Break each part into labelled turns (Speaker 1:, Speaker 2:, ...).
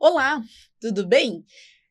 Speaker 1: Olá, tudo bem?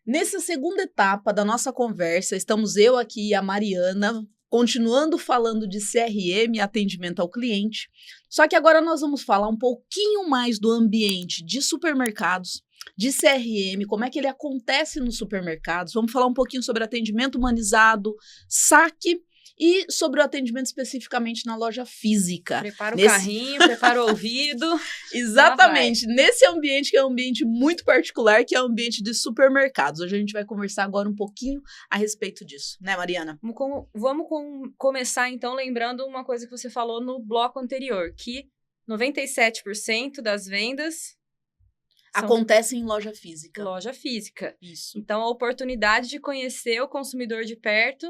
Speaker 1: Nessa segunda etapa da nossa conversa, estamos eu aqui e a Mariana, continuando falando de CRM, atendimento ao cliente. Só que agora nós vamos falar um pouquinho mais do ambiente de supermercados, de CRM, como é que ele acontece nos supermercados. Vamos falar um pouquinho sobre atendimento humanizado, saque e sobre o atendimento especificamente na loja física.
Speaker 2: Prepara o carrinho, prepara o ouvido.
Speaker 1: Exatamente, nesse ambiente que é um ambiente muito particular, que é o ambiente de supermercados. Hoje a gente vai conversar agora um pouquinho a respeito disso, né, Mariana?
Speaker 2: Vamos começar então lembrando uma coisa que você falou no bloco anterior, que 97% das vendas
Speaker 1: acontecem em loja física.
Speaker 2: Loja física.
Speaker 1: Isso.
Speaker 2: Então, a oportunidade de conhecer o consumidor de perto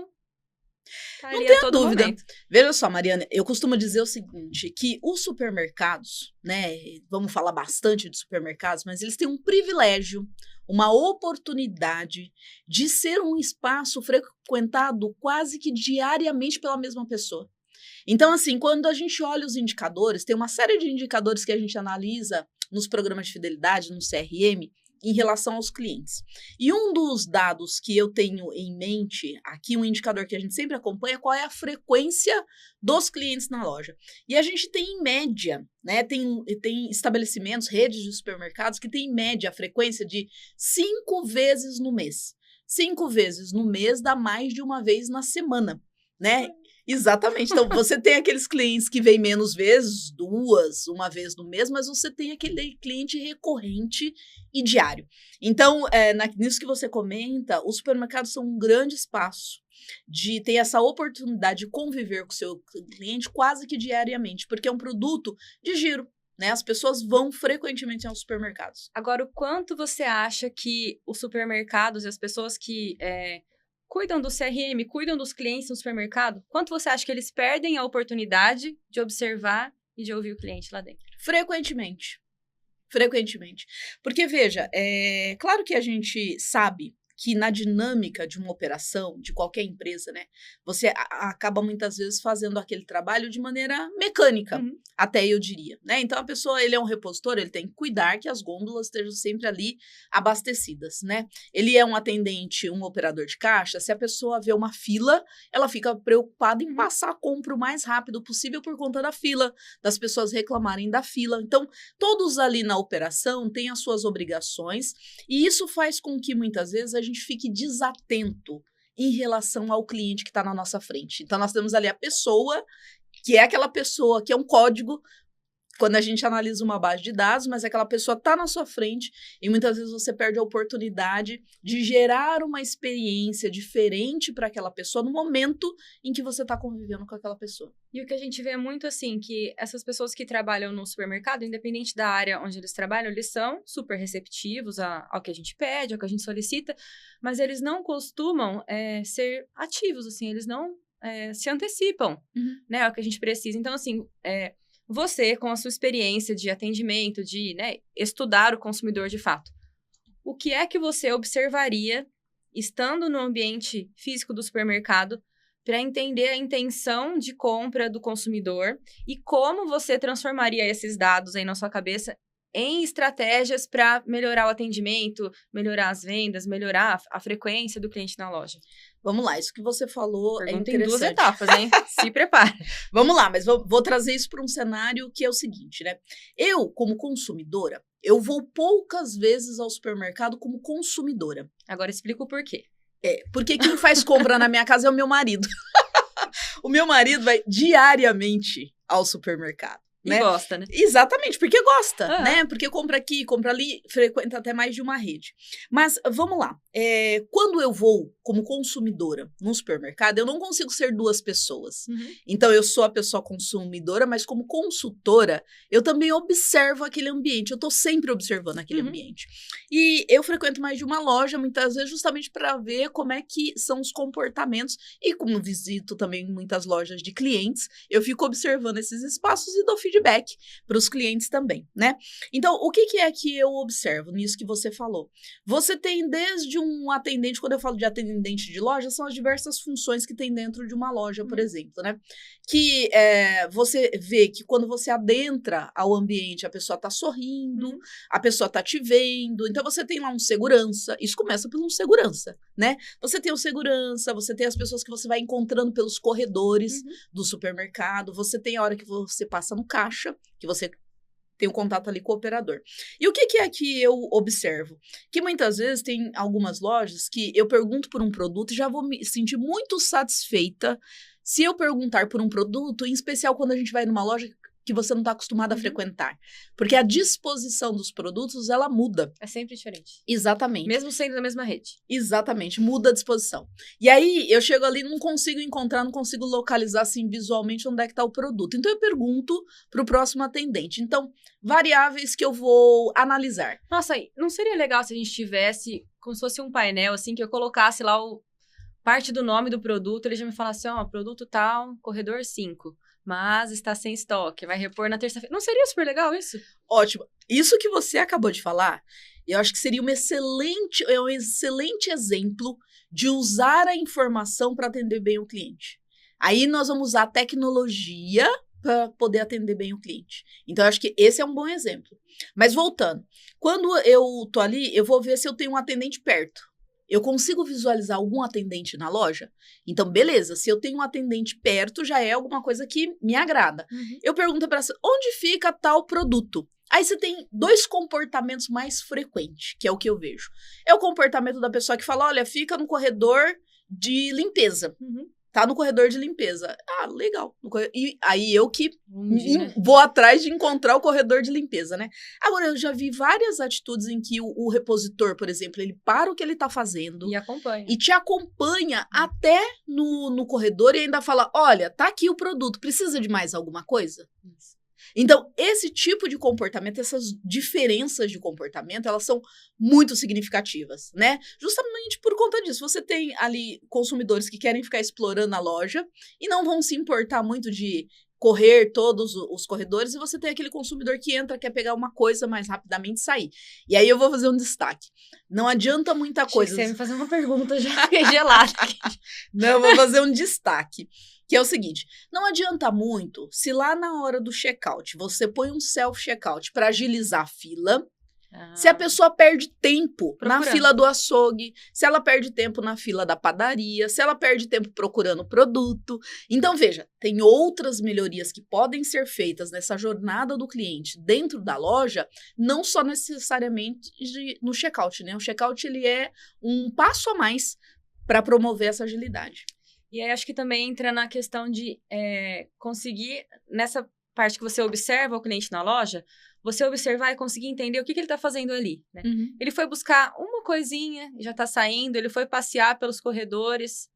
Speaker 1: não tenha dúvida. Momento. Veja só, Mariana, eu costumo dizer o seguinte, que os supermercados, né, vamos falar bastante de supermercados, mas eles têm um privilégio, uma oportunidade de ser um espaço frequentado quase que diariamente pela mesma pessoa. Então, assim, quando a gente olha os indicadores, tem uma série de indicadores que a gente analisa nos programas de fidelidade, no CRM, em relação aos clientes. E um dos dados que eu tenho em mente, aqui um indicador que a gente sempre acompanha, qual é a frequência dos clientes na loja. E a gente tem em média, né, tem estabelecimentos, redes de supermercados que tem em média a frequência de 5 vezes no mês. 5 vezes no mês dá mais de uma vez na semana, né? Exatamente. Então, você tem aqueles clientes que vêm menos vezes, uma vez no mês, mas você tem aquele cliente recorrente e diário. Então, nisso que você comenta, os supermercados são um grande espaço de ter essa oportunidade de conviver com o seu cliente quase que diariamente, porque é um produto de giro, né? As pessoas vão frequentemente aos supermercados.
Speaker 2: Agora, o quanto você acha que os supermercados e as pessoas que cuidam do CRM, cuidam dos clientes no supermercado, quanto você acha que eles perdem a oportunidade de observar e de ouvir o cliente lá dentro?
Speaker 1: Frequentemente. Porque, veja, claro que a gente sabe que na dinâmica de uma operação, de qualquer empresa, né, você acaba muitas vezes fazendo aquele trabalho de maneira mecânica, até eu diria, né? Então, a pessoa, ele é um repositor, ele tem que cuidar que as gôndolas estejam sempre ali abastecidas, né? Ele é um atendente, um operador de caixa, se a pessoa vê uma fila, ela fica preocupada em passar a compra o mais rápido possível por conta da fila, das pessoas reclamarem da fila. Então, todos ali na operação têm as suas obrigações e isso faz com que muitas vezes a gente fique desatento em relação ao cliente que está na nossa frente. Então, nós temos ali a pessoa, que é aquela pessoa que é um código, quando a gente analisa uma base de dados, mas aquela pessoa está na sua frente e muitas vezes você perde a oportunidade de gerar uma experiência diferente para aquela pessoa no momento em que você está convivendo com aquela pessoa.
Speaker 2: E o que a gente vê é muito assim, que essas pessoas que trabalham no supermercado, independente da área onde eles trabalham, eles são super receptivos ao que a gente pede, ao que a gente solicita, mas eles não costumam ser ativos, assim, eles não se antecipam, né, ao que a gente precisa. Então, assim, você, com a sua experiência de atendimento, de estudar o consumidor de fato, o que é que você observaria, estando no ambiente físico do supermercado, para entender a intenção de compra do consumidor e como você transformaria esses dados aí na sua cabeça em estratégias para melhorar o atendimento, melhorar as vendas, melhorar a frequência do cliente na loja?
Speaker 1: Vamos lá, isso que você falou é interessante.
Speaker 2: Tem 2 etapas, hein? Se prepare.
Speaker 1: Vamos lá, mas vou trazer isso para um cenário que é o seguinte, né? Eu, como consumidora, eu vou poucas vezes ao supermercado como consumidora.
Speaker 2: Agora explica o porquê.
Speaker 1: Porque quem faz compra na minha casa é o meu marido. O meu marido vai diariamente ao supermercado.
Speaker 2: E gosta, né?
Speaker 1: Exatamente, porque gosta, né? Porque compra aqui, compra ali, frequenta até mais de uma rede. Mas vamos lá, quando eu vou como consumidora no supermercado, eu não consigo ser 2 pessoas. Então, eu sou a pessoa consumidora, mas como consultora, eu também observo aquele ambiente, eu tô sempre observando aquele ambiente. E eu frequento mais de uma loja, muitas vezes, justamente para ver como é que são os comportamentos. E como visito também muitas lojas de clientes, eu fico observando esses espaços e dou feedback para os clientes também, né? Então, o que é que eu observo nisso que você falou? Você tem desde um atendente, quando eu falo de atendente de loja, são as diversas funções que tem dentro de uma loja, por exemplo, né? Que você vê que quando você adentra ao ambiente, a pessoa tá sorrindo, a pessoa tá te vendo, então você tem lá um segurança, isso começa por um segurança, né? Você tem o segurança, você tem as pessoas que você vai encontrando pelos corredores do supermercado, você tem a hora que você passa no caixa, que você tem um contato ali com o operador. E o que é que eu observo? Que muitas vezes tem algumas lojas que eu pergunto por um produto e já vou me sentir muito satisfeita se eu perguntar por um produto, em especial quando a gente vai numa loja que você não está acostumado a frequentar. Porque a disposição dos produtos, ela muda.
Speaker 2: É sempre diferente.
Speaker 1: Exatamente.
Speaker 2: Mesmo sendo da mesma rede.
Speaker 1: Exatamente, muda a disposição. E aí, eu chego ali, não consigo encontrar, não consigo localizar, assim, visualmente onde é que está o produto. Então, eu pergunto para o próximo atendente. Então, variáveis que eu vou analisar.
Speaker 2: Nossa, não seria legal se a gente tivesse, como se fosse um painel, assim, que eu colocasse lá parte do nome do produto, ele já me falasse, produto tal, corredor 5. Mas está sem estoque, vai repor na terça-feira. Não seria super legal isso?
Speaker 1: Ótimo. Isso que você acabou de falar, eu acho que seria um excelente exemplo de usar a informação para atender bem o cliente. Aí nós vamos usar a tecnologia para poder atender bem o cliente. Então, eu acho que esse é um bom exemplo. Mas voltando, quando eu tô ali, eu vou ver se eu tenho um atendente perto. Eu consigo visualizar algum atendente na loja? Então, beleza, se eu tenho um atendente perto, já é alguma coisa que me agrada. Eu pergunto para ela, onde fica tal produto? Aí você tem 2 comportamentos mais frequentes, que é o que eu vejo. É o comportamento da pessoa que fala, olha, fica no corredor de limpeza. Tá no corredor de limpeza. Ah, legal. E aí eu que vou atrás de encontrar o corredor de limpeza, né? Agora, eu já vi várias atitudes em que o repositor, por exemplo, ele para o que ele tá fazendo.
Speaker 2: E acompanha.
Speaker 1: E te acompanha até no corredor e ainda fala, olha, tá aqui o produto, precisa de mais alguma coisa? Isso. Então, esse tipo de comportamento, essas diferenças de comportamento, elas são muito significativas, né? Justamente por conta disso. Você tem ali consumidores que querem ficar explorando a loja e não vão se importar muito de correr todos os corredores, e você tem aquele consumidor que entra, quer pegar uma coisa mais rapidamente e sair. E aí eu vou fazer um destaque. Não adianta muita coisa.
Speaker 2: Você me fazer uma pergunta, já fiquei gelada aqui.
Speaker 1: Não, eu vou fazer um destaque. Que é o seguinte, não adianta muito se lá na hora do checkout você põe um self-checkout para agilizar a fila, se a pessoa perde tempo na fila do açougue, se ela perde tempo na fila da padaria, se ela perde tempo procurando produto. Então, veja, tem outras melhorias que podem ser feitas nessa jornada do cliente dentro da loja, não só necessariamente no checkout, né? O checkout, ele é um passo a mais para promover essa agilidade.
Speaker 2: E aí, acho que também entra na questão de conseguir, nessa parte que você observa o cliente na loja, você observar e conseguir entender o que ele está fazendo ali, né? Ele foi buscar uma coisinha, já está saindo, ele foi passear pelos corredores.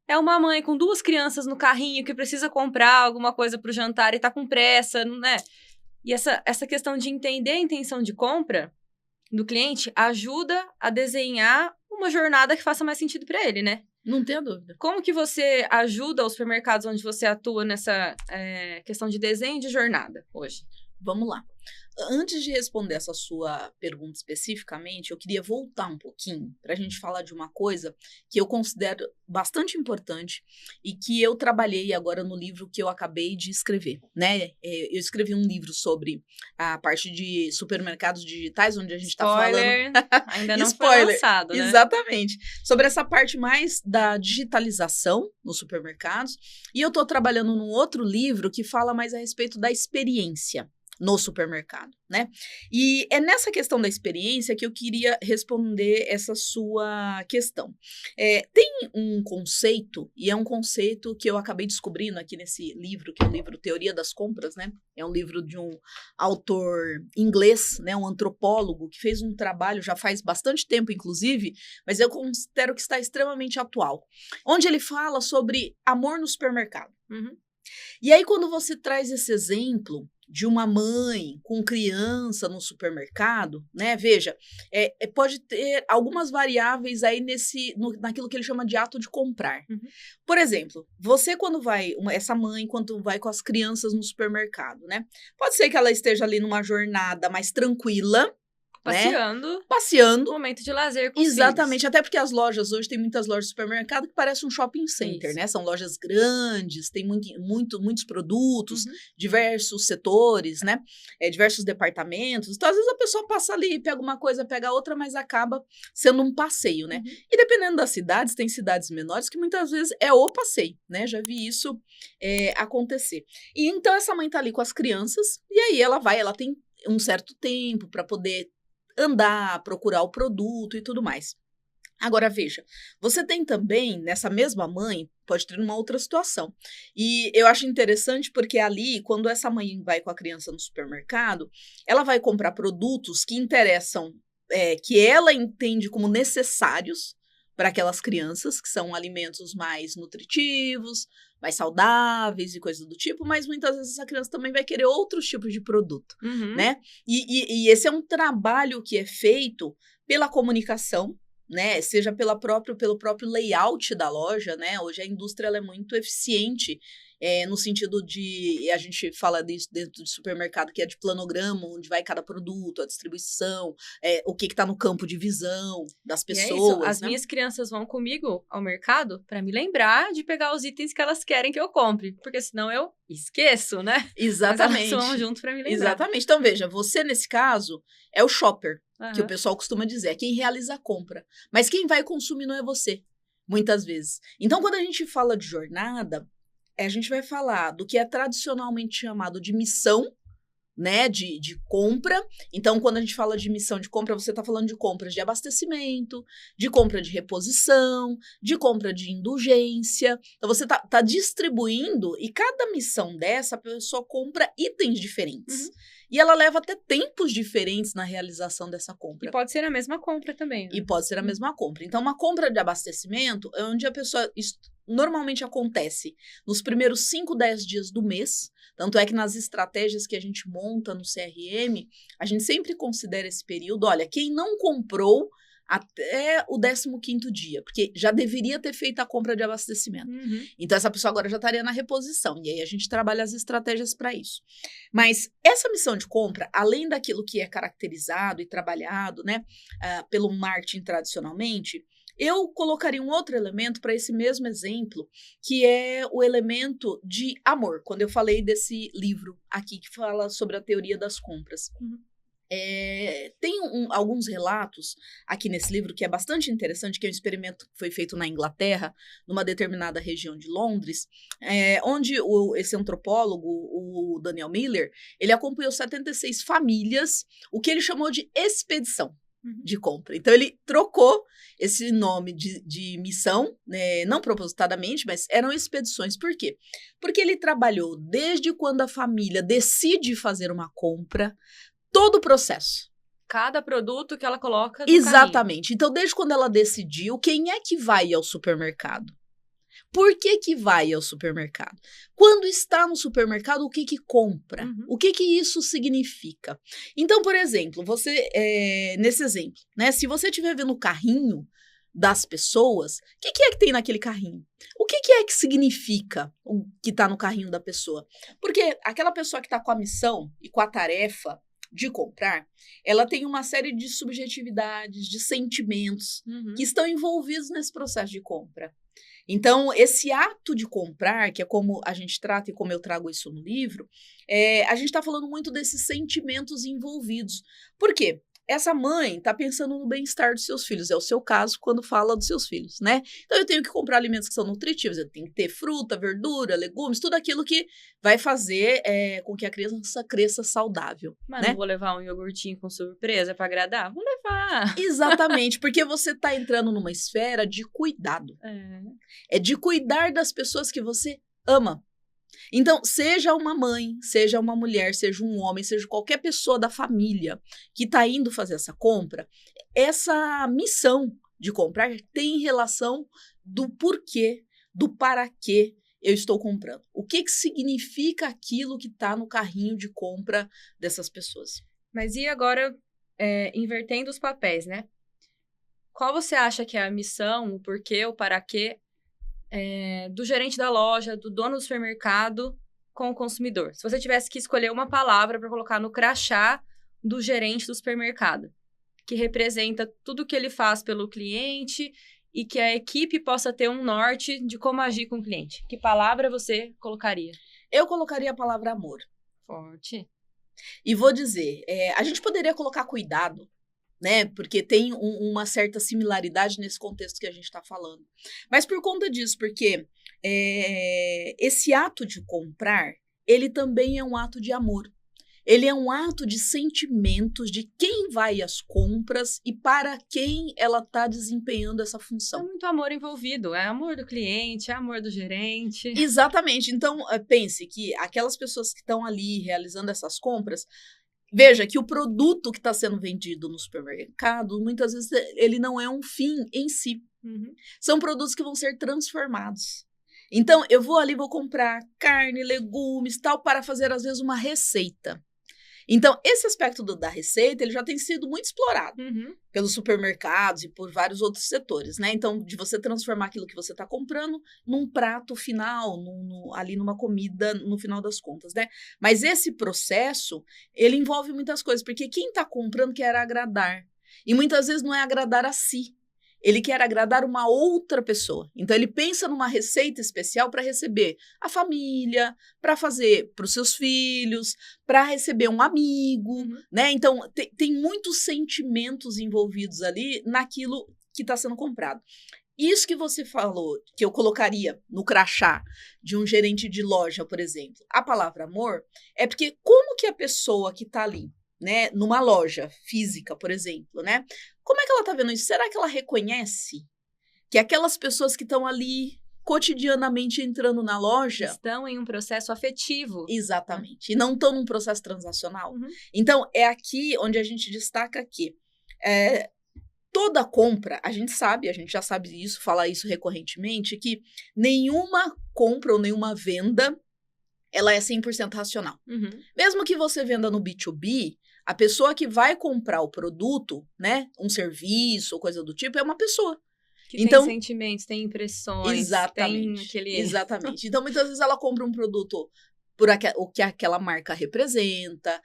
Speaker 2: É uma mãe com 2 crianças no carrinho que precisa comprar alguma coisa para o jantar e está com pressa, né? E essa questão de entender a intenção de compra do cliente ajuda a desenhar uma jornada que faça mais sentido para ele, né?
Speaker 1: Não tenho dúvida.
Speaker 2: Como que você ajuda os supermercados onde você atua nessa questão de desenho de jornada hoje?
Speaker 1: Vamos lá. Antes de responder essa sua pergunta especificamente, eu queria voltar um pouquinho para a gente falar de uma coisa que eu considero bastante importante e que eu trabalhei agora no livro que eu acabei de escrever, né? Eu escrevi um livro sobre a parte de supermercados digitais, onde a gente está falando...
Speaker 2: Ainda não foi lançado, né?
Speaker 1: Exatamente. Sobre essa parte mais da digitalização nos supermercados. E eu estou trabalhando num outro livro que fala mais a respeito da experiência no supermercado, né? E é nessa questão da experiência que eu queria responder essa sua questão. Tem um conceito, e é um conceito que eu acabei descobrindo aqui nesse livro, que é o livro Teoria das Compras, né? É um livro de um autor inglês, né? Um antropólogo que fez um trabalho já faz bastante tempo, inclusive, mas eu considero que está extremamente atual, onde ele fala sobre amor no supermercado. E aí, quando você traz esse exemplo de uma mãe com criança no supermercado, né? Veja, pode ter algumas variáveis aí naquilo que ele chama de ato de comprar. Por exemplo, você essa mãe quando vai com as crianças no supermercado, né? Pode ser que ela esteja ali numa jornada mais tranquila, Passeando.
Speaker 2: Momento de lazer com os
Speaker 1: Exatamente,
Speaker 2: filhos.
Speaker 1: até porque as lojas, hoje tem muitas lojas de supermercado que parecem um shopping center, né? São lojas grandes, tem muitos produtos, diversos setores, né? Diversos departamentos. Então, às vezes a pessoa passa ali, pega uma coisa, pega outra, mas acaba sendo um passeio, né? E dependendo das cidades, tem cidades menores que muitas vezes é o passeio, né? Já vi isso acontecer. E então essa mãe tá ali com as crianças, e aí ela tem um certo tempo para poder andar, procurar o produto e tudo mais. Agora, veja, você tem também, nessa mesma mãe, pode ter uma outra situação. E eu acho interessante porque ali, quando essa mãe vai com a criança no supermercado, ela vai comprar produtos que interessam, que ela entende como necessários para aquelas crianças, que são alimentos mais nutritivos, mais saudáveis e coisas do tipo, mas muitas vezes essa criança também vai querer outros tipos de produto, né? E esse é um trabalho que é feito pela comunicação, né? Seja pelo próprio layout da loja, né? Hoje a indústria ela é muito eficiente no sentido de, a gente fala disso dentro do supermercado, que é de planograma, onde vai cada produto, a distribuição, o que está no campo de visão das pessoas.
Speaker 2: As minhas crianças vão comigo ao mercado para me lembrar de pegar os itens que elas querem que eu compre, porque senão eu esqueço, né?
Speaker 1: Exatamente.
Speaker 2: Mas elas vão junto para me lembrar.
Speaker 1: Exatamente. Então, veja, você nesse caso é o shopper, que o pessoal costuma dizer, é quem realiza a compra. Mas quem vai consumir não é você, muitas vezes. Então, quando a gente fala de jornada, a gente vai falar do que é tradicionalmente chamado de missão, né, de compra. Então, quando a gente fala de missão de compra, você está falando de compras de abastecimento, de compra de reposição, de compra de indulgência. Então, você tá distribuindo, e cada missão dessa, a pessoa compra itens diferentes. E ela leva até tempos diferentes na realização dessa compra.
Speaker 2: E pode ser a mesma compra também, né?
Speaker 1: E pode ser a mesma compra. Então, uma compra de abastecimento é onde a pessoa... normalmente acontece nos primeiros 5, 10 dias do mês. Tanto é que nas estratégias que a gente monta no CRM, a gente sempre considera esse período. Olha, quem não comprou até o 15º dia, porque já deveria ter feito a compra de abastecimento. Então, essa pessoa agora já estaria na reposição. E aí, a gente trabalha as estratégias para isso. Mas essa missão de compra, além daquilo que é caracterizado e trabalhado, né, pelo marketing tradicionalmente, eu colocaria um outro elemento para esse mesmo exemplo, que é o elemento de amor. Quando eu falei desse livro aqui, que fala sobre a teoria das compras. Tem alguns relatos aqui nesse livro que é bastante interessante, que é um experimento que foi feito na Inglaterra, numa determinada região de Londres, onde esse antropólogo, o Daniel Miller, ele acompanhou 76 famílias, o que ele chamou de expedição de compra. Então, ele trocou esse nome de missão, né, não propositadamente, mas eram expedições. Por quê? Porque ele trabalhou desde quando a família decide fazer uma compra, todo o processo.
Speaker 2: Cada produto que ela coloca no
Speaker 1: Exatamente.
Speaker 2: carrinho.
Speaker 1: Então, desde quando ela decidiu, quem é que vai ao supermercado? Por que vai ao supermercado? Quando está no supermercado, o que compra? O que isso significa? Então, por exemplo, você, nesse exemplo, né? Se você estiver vendo o carrinho das pessoas, o que é que tem naquele carrinho? O que é que significa o que está no carrinho da pessoa? Porque aquela pessoa que está com a missão e com a tarefa de comprar, ela tem uma série de subjetividades, de sentimentos que estão envolvidos nesse processo de compra. Então, esse ato de comprar, que é como a gente trata e como eu trago isso no livro, a gente está falando muito desses sentimentos envolvidos. Por quê? Essa mãe está pensando no bem-estar dos seus filhos. É o seu caso quando fala dos seus filhos, né? Então, eu tenho que comprar alimentos que são nutritivos. Eu tenho que ter fruta, verdura, legumes, tudo aquilo que vai fazer com que a criança cresça saudável.
Speaker 2: Mas
Speaker 1: né?
Speaker 2: não vou levar um iogurtinho com surpresa para agradar? Vou levar.
Speaker 1: Exatamente, porque você está entrando numa esfera de cuidado. É de cuidar das pessoas que você ama. Então, seja uma mãe, seja uma mulher, seja um homem, seja qualquer pessoa da família que está indo fazer essa compra, essa missão de comprar tem relação do porquê, do para quê eu estou comprando. O que significa aquilo que está no carrinho de compra dessas pessoas.
Speaker 2: Mas e agora, invertendo os papéis, né? Qual você acha que é a missão, o porquê, o para quê do gerente da loja, do dono do supermercado com o consumidor? Se você tivesse que escolher uma palavra para colocar no crachá do gerente do supermercado, que representa tudo que ele faz pelo cliente e que a equipe possa ter um norte de como agir com o cliente. Que palavra você colocaria?
Speaker 1: Eu colocaria a palavra amor.
Speaker 2: Forte.
Speaker 1: E vou dizer, a gente poderia colocar cuidado, né? Porque tem uma certa similaridade nesse contexto que a gente está falando. Mas por conta disso, porque esse ato de comprar, ele também é um ato de amor. Ele é um ato de sentimentos de quem vai às compras e para quem ela está desempenhando essa função.
Speaker 2: É muito amor envolvido. É amor do cliente, é amor do gerente.
Speaker 1: Exatamente. Então, pense que aquelas pessoas que estão ali realizando essas compras, veja que o produto que está sendo vendido no supermercado, muitas vezes ele não é um fim em si.
Speaker 2: Uhum.
Speaker 1: São produtos que vão ser transformados. Então, eu vou ali, vou comprar carne, legumes, tal, para fazer, às vezes, uma receita. Então, esse aspecto da receita, ele já tem sido muito explorado pelos supermercados e por vários outros setores, né? Então, de você transformar aquilo que você está comprando num prato final, ali numa comida no final das contas, né? Mas esse processo, ele envolve muitas coisas, porque quem está comprando quer agradar. E muitas vezes não é agradar a si. Ele quer agradar uma outra pessoa. Então, ele pensa numa receita especial para receber a família, para fazer para os seus filhos, para receber um amigo, né? Então, tem muitos sentimentos envolvidos ali naquilo que está sendo comprado. Isso que você falou, que eu colocaria no crachá de um gerente de loja, por exemplo, a palavra amor, é porque como que a pessoa que está ali, né, numa loja física, por exemplo, né? Como é que ela tá vendo isso? Será que ela reconhece que aquelas pessoas que estão ali cotidianamente entrando na loja
Speaker 2: estão em um processo afetivo?
Speaker 1: Exatamente. E não estão num processo transacional. Então, é aqui onde a gente destaca que toda compra, a gente já sabe isso, fala isso recorrentemente, que nenhuma compra ou nenhuma venda ela é 100% racional. Mesmo que você venda no B2B, a pessoa que vai comprar o produto, né, um serviço ou coisa do tipo, é uma pessoa.
Speaker 2: Que então, tem sentimentos, tem impressões,
Speaker 1: exatamente,
Speaker 2: tem aquele...
Speaker 1: Exatamente. Então, muitas vezes ela compra um produto por o que aquela marca representa,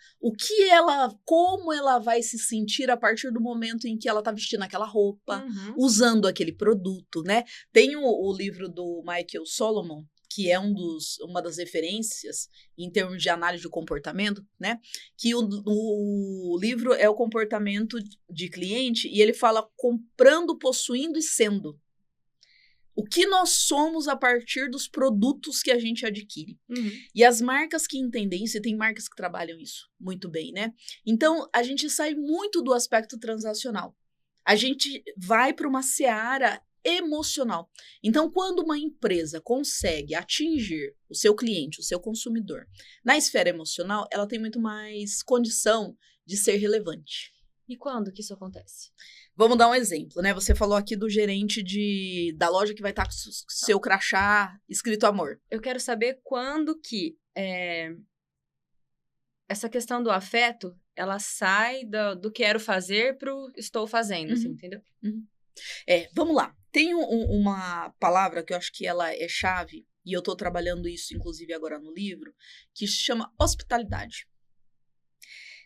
Speaker 1: como ela vai se sentir a partir do momento em que ela está vestindo aquela roupa, usando aquele produto, né? Tem o livro do Michael Solomon, que é uma das referências em termos de análise de comportamento, né? Que o livro é o comportamento de cliente e ele fala comprando, possuindo e sendo. O que nós somos a partir dos produtos que a gente adquire. E as marcas que entendem isso, e tem marcas que trabalham isso muito bem, né? Então, a gente sai muito do aspecto transacional. A gente vai para uma seara emocional. Então, quando uma empresa consegue atingir o seu cliente, o seu consumidor, na esfera emocional, ela tem muito mais condição de ser relevante.
Speaker 2: E quando que isso acontece?
Speaker 1: Vamos dar um exemplo, né? Você falou aqui do gerente da loja que vai estar com seu crachá escrito amor.
Speaker 2: Eu quero saber quando que essa questão do afeto, ela sai do quero fazer pro estou fazendo, assim, entendeu?
Speaker 1: Vamos lá. Tem uma palavra que eu acho que ela é chave, e eu estou trabalhando isso, inclusive, agora no livro, que se chama hospitalidade.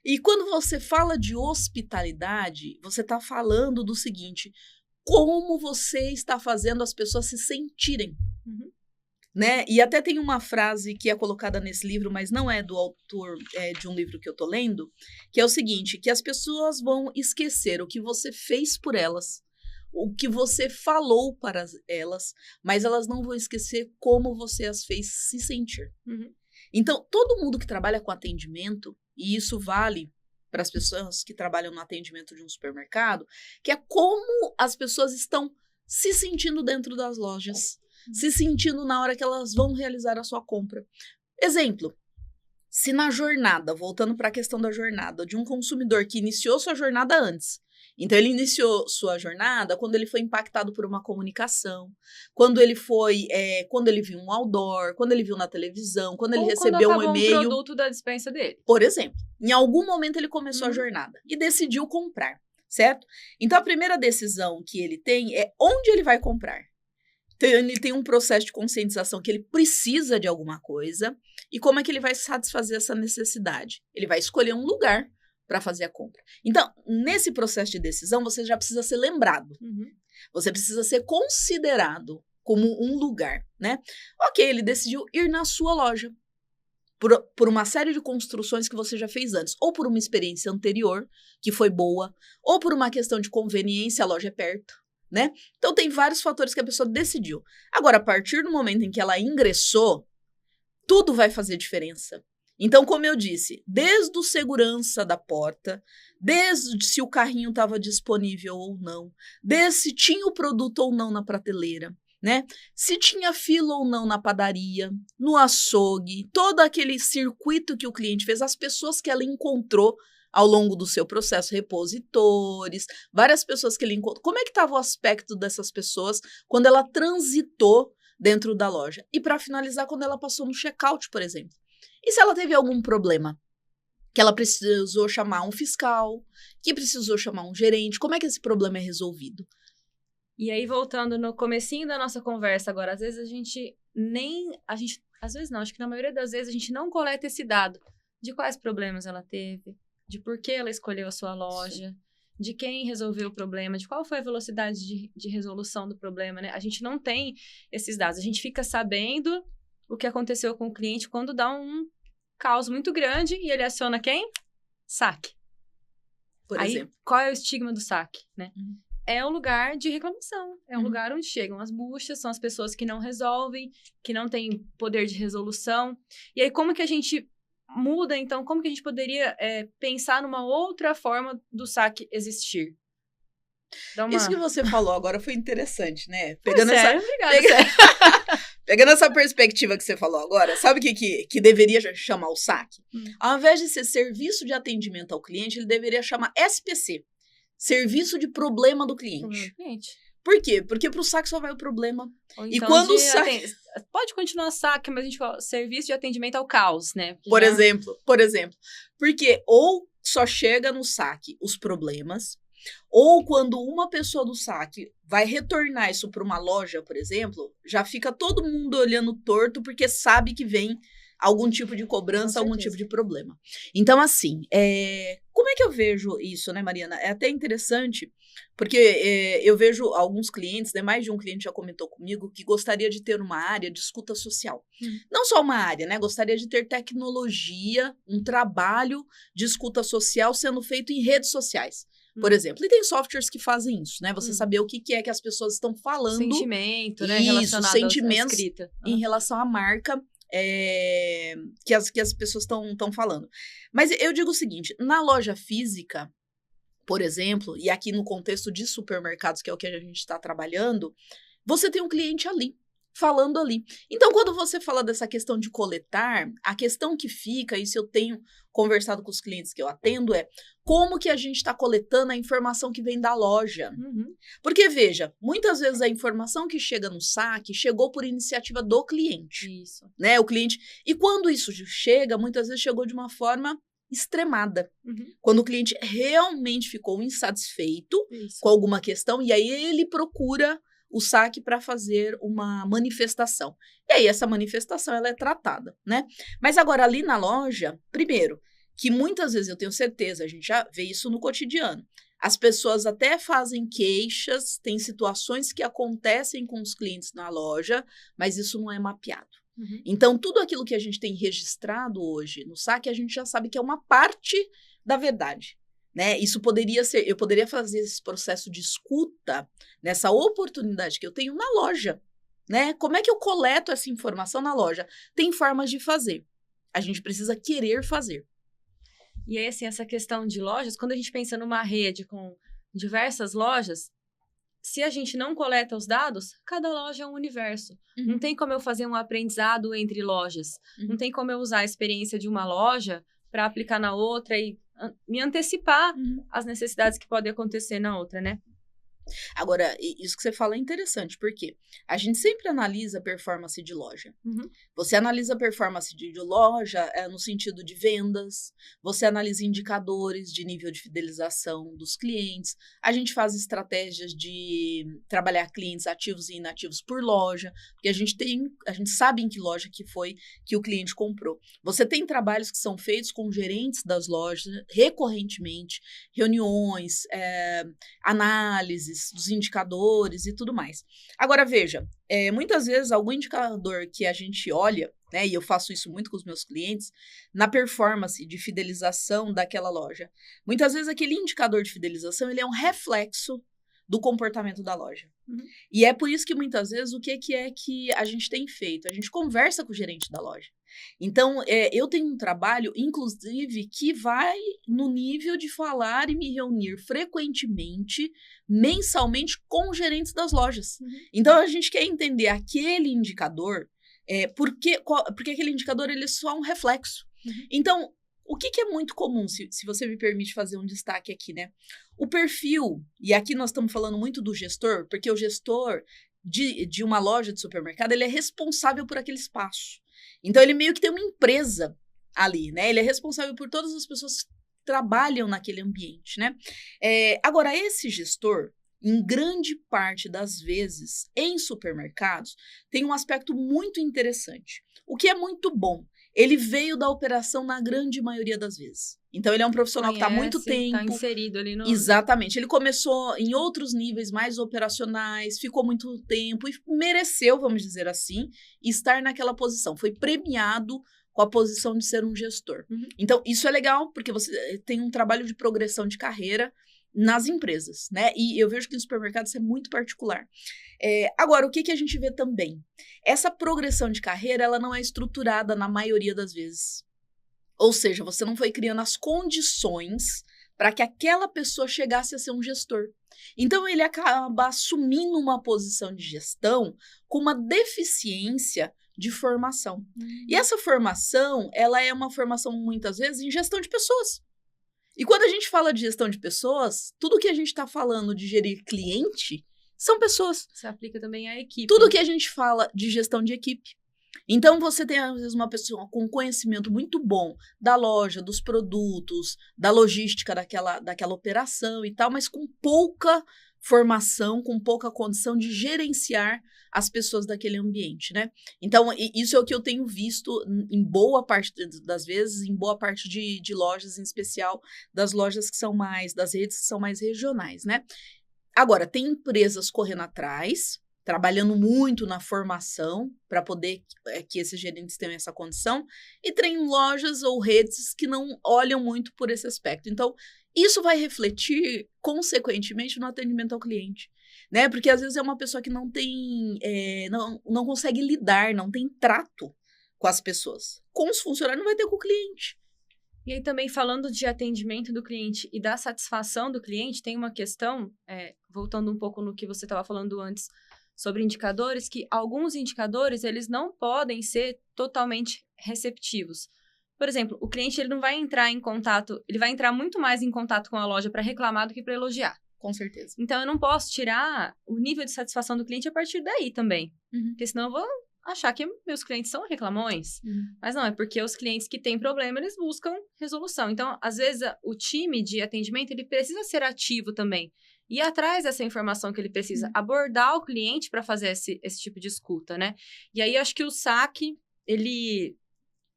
Speaker 1: E quando você fala de hospitalidade, você está falando do seguinte, como você está fazendo as pessoas se sentirem. Né? E até tem uma frase que é colocada nesse livro, mas não é do autor de um livro que eu estou lendo, que é o seguinte, que as pessoas vão esquecer o que você fez por elas, o que você falou para elas, mas elas não vão esquecer como você as fez se sentir. Então, todo mundo que trabalha com atendimento, e isso vale para as pessoas que trabalham no atendimento de um supermercado, que é como as pessoas estão se sentindo dentro das lojas, se sentindo na hora que elas vão realizar a sua compra. Exemplo, se na jornada, voltando para a questão da jornada, de um consumidor que iniciou sua jornada antes, então ele iniciou sua jornada quando ele foi impactado por uma comunicação, quando ele viu um outdoor, quando ele viu na televisão, quando ele recebeu um e-mail.
Speaker 2: Um produto da despensa dele.
Speaker 1: Por exemplo, em algum momento ele começou a jornada e decidiu comprar, certo? Então a primeira decisão que ele tem é onde ele vai comprar. Então, ele tem um processo de conscientização que ele precisa de alguma coisa e como é que ele vai satisfazer essa necessidade. Ele vai escolher um lugar para fazer a compra. Então, nesse processo de decisão, você já precisa ser lembrado. Você precisa ser considerado como um lugar, né? Ok, ele decidiu ir na sua loja por uma série de construções que você já fez antes, ou por uma experiência anterior, que foi boa, ou por uma questão de conveniência, a loja é perto, né? Então, tem vários fatores que a pessoa decidiu. Agora, a partir do momento em que ela ingressou, tudo vai fazer diferença. Então, como eu disse, desde o segurança da porta, desde se o carrinho estava disponível ou não, desde se tinha o produto ou não na prateleira, né? Se tinha fila ou não na padaria, no açougue, todo aquele circuito que o cliente fez, as pessoas que ela encontrou ao longo do seu processo, repositores, várias pessoas que ele encontrou. Como é que estava o aspecto dessas pessoas quando ela transitou dentro da loja? E para finalizar, quando ela passou no checkout, por exemplo. E se ela teve algum problema? Que ela precisou chamar um fiscal, que precisou chamar um gerente, como é que esse problema é resolvido?
Speaker 2: E aí, voltando no comecinho da nossa conversa agora, às vezes às vezes não, acho que na maioria das vezes a gente não coleta esse dado de quais problemas ela teve, de por que ela escolheu a sua loja, de quem resolveu o problema, de qual foi a velocidade de resolução do problema, né? A gente não tem esses dados, a gente fica sabendo o que aconteceu com o cliente quando dá um caos muito grande e ele aciona quem? Saque.
Speaker 1: Por
Speaker 2: aí,
Speaker 1: exemplo.
Speaker 2: qual é o estigma do saque, né? É um lugar de reclamação, é um lugar onde chegam as buchas, são as pessoas que não resolvem, que não têm poder de resolução. E aí, como que a gente muda, então, como que a gente poderia pensar numa outra forma do saque existir?
Speaker 1: Isso que você falou agora foi interessante, né?
Speaker 2: Pegando obrigada.
Speaker 1: Pegando essa perspectiva que você falou agora, sabe o que deveria chamar o saque? Ao invés de ser serviço de atendimento ao cliente, ele deveria chamar SPC. Serviço de problema do cliente. Por quê? Porque para o saque só vai o problema.
Speaker 2: Ou
Speaker 1: e
Speaker 2: então
Speaker 1: quando o saque...
Speaker 2: Pode continuar saque, mas a gente fala serviço de atendimento ao caos, né?
Speaker 1: Por exemplo. Porque ou só chega no saque os problemas, ou quando uma pessoa do saque vai retornar isso para uma loja, por exemplo, já fica todo mundo olhando torto porque sabe que vem algum tipo de cobrança, algum tipo de problema. Então, assim, como é que eu vejo isso, né, Mariana? É até interessante, porque eu vejo alguns clientes, né, mais de um cliente já comentou comigo, que gostaria de ter uma área de escuta social. Não só uma área, né? Gostaria de ter tecnologia, um trabalho de escuta social sendo feito em redes sociais. Por exemplo, e tem softwares que fazem isso, né? Você saber o que é que as pessoas estão falando.
Speaker 2: Sentimento, né?
Speaker 1: Relacionado sentimentos
Speaker 2: à escrita.
Speaker 1: Em relação à marca que as pessoas estão falando. Mas eu digo o seguinte, na loja física, por exemplo, e aqui no contexto de supermercados, que é o que a gente está trabalhando, você tem um cliente ali, falando ali. Então, quando você fala dessa questão de coletar, a questão que fica, isso eu tenho conversado com os clientes que eu atendo, é como que a gente está coletando a informação que vem da loja. Porque, veja, muitas vezes a informação que chega no saque chegou por iniciativa do cliente.
Speaker 2: Isso.
Speaker 1: Né? O cliente. E quando isso chega, muitas vezes chegou de uma forma extremada. Quando o cliente realmente ficou insatisfeito com alguma questão, e aí ele procura o saque para fazer uma manifestação. E aí essa manifestação ela é tratada, né? Mas agora ali na loja, primeiro, que muitas vezes eu tenho certeza, a gente já vê isso no cotidiano. As pessoas até fazem queixas, tem situações que acontecem com os clientes na loja, mas isso não é mapeado. Então, tudo aquilo que a gente tem registrado hoje no saque, a gente já sabe que é uma parte da verdade. Né? Isso poderia ser, eu poderia fazer esse processo de escuta nessa oportunidade que eu tenho na loja, né? Como é que eu coleto essa informação na loja? Tem formas de fazer. A gente precisa querer fazer.
Speaker 2: E aí, assim, essa questão de lojas, quando a gente pensa numa rede com diversas lojas, se a gente não coleta os dados, cada loja é um universo. Não tem como eu fazer um aprendizado entre lojas. Não tem como eu usar a experiência de uma loja para aplicar na outra e me antecipar as necessidades que podem acontecer na outra, né?
Speaker 1: Agora, isso que você fala é interessante, porque a gente sempre analisa a performance de loja.
Speaker 2: Uhum.
Speaker 1: Você analisa a performance de loja no sentido de vendas, você analisa indicadores de nível de fidelização dos clientes, a gente faz estratégias de trabalhar clientes ativos e inativos por loja, porque a gente sabe em que loja que foi que o cliente comprou. Você tem trabalhos que são feitos com gerentes das lojas recorrentemente, reuniões, análises dos indicadores e tudo mais. Agora, veja, muitas vezes algum indicador que a gente olha, né, e eu faço isso muito com os meus clientes, na performance de fidelização daquela loja. Muitas vezes aquele indicador de fidelização ele é um reflexo do comportamento da loja.
Speaker 2: Uhum.
Speaker 1: E é por isso que muitas vezes o que é que a gente tem feito? A gente conversa com o gerente da loja. Então, eu tenho um trabalho, inclusive, que vai no nível de falar e me reunir frequentemente, mensalmente, com os gerentes das lojas.
Speaker 2: Uhum.
Speaker 1: Então, a gente quer entender aquele indicador, porque aquele indicador ele é só um reflexo.
Speaker 2: Uhum.
Speaker 1: Então, o que é muito comum, se você me permite fazer um destaque aqui, né? O perfil, e aqui nós estamos falando muito do gestor, porque o gestor de uma loja de supermercado, ele é responsável por aquele espaço. Então, ele meio que tem uma empresa ali, né? Ele é responsável por todas as pessoas que trabalham naquele ambiente, né? Agora, esse gestor, em grande parte das vezes, em supermercados, tem um aspecto muito interessante. O que é muito bom, ele veio da operação na grande maioria das vezes. Então, ele é um profissional que está há muito tempo.
Speaker 2: Está inserido ali no...
Speaker 1: Exatamente. Ele começou em outros níveis mais operacionais, ficou muito tempo e mereceu, vamos dizer assim, estar naquela posição. Foi premiado com a posição de ser um gestor.
Speaker 2: Uhum.
Speaker 1: Então, isso é legal, porque você tem um trabalho de progressão de carreira nas empresas, né? E eu vejo que no supermercado isso é muito particular. Agora, o que a gente vê também? Essa progressão de carreira, ela não é estruturada na maioria das vezes. Ou seja, você não foi criando as condições para que aquela pessoa chegasse a ser um gestor. Então, ele acaba assumindo uma posição de gestão com uma deficiência de formação. E essa formação, ela é uma formação, muitas vezes, em gestão de pessoas. E quando a gente fala de gestão de pessoas, tudo que a gente está falando de gerir cliente são pessoas.
Speaker 2: Se aplica também à equipe.
Speaker 1: Tudo que a gente fala de gestão de equipe. Então, você tem, às vezes, uma pessoa com conhecimento muito bom da loja, dos produtos, da logística daquela operação e tal, mas com pouca formação, com pouca condição de gerenciar as pessoas daquele ambiente, né? Então, isso é o que eu tenho visto em boa parte das vezes, em boa parte de lojas, em especial das lojas que são mais, das redes que são mais regionais, né? Agora, tem empresas correndo atrás, trabalhando muito na formação para poder que esses gerentes tenham essa condição, e tem lojas ou redes que não olham muito por esse aspecto. Então, isso vai refletir, consequentemente, no atendimento ao cliente, né? Porque, às vezes, é uma pessoa que não tem, não consegue lidar, não tem trato com as pessoas. Com os funcionários, não vai ter com o cliente.
Speaker 2: E aí também falando de atendimento do cliente e da satisfação do cliente, tem uma questão, voltando um pouco no que você estava falando antes, sobre indicadores, que alguns indicadores, eles não podem ser totalmente receptivos. Por exemplo, o cliente ele não vai entrar em contato, ele vai entrar muito mais em contato com a loja para reclamar do que para elogiar.
Speaker 1: Com certeza.
Speaker 2: Então, eu não posso tirar o nível de satisfação do cliente a partir daí também.
Speaker 1: Uhum.
Speaker 2: Porque senão eu vou achar que meus clientes são reclamões.
Speaker 1: Uhum.
Speaker 2: Mas não, é porque os clientes que têm problema, eles buscam resolução. Então, às vezes, o time de atendimento, ele precisa ser ativo também. Ir atrás dessa informação que ele precisa, abordar o cliente para fazer esse tipo de escuta, né? E aí, acho que o saque, ele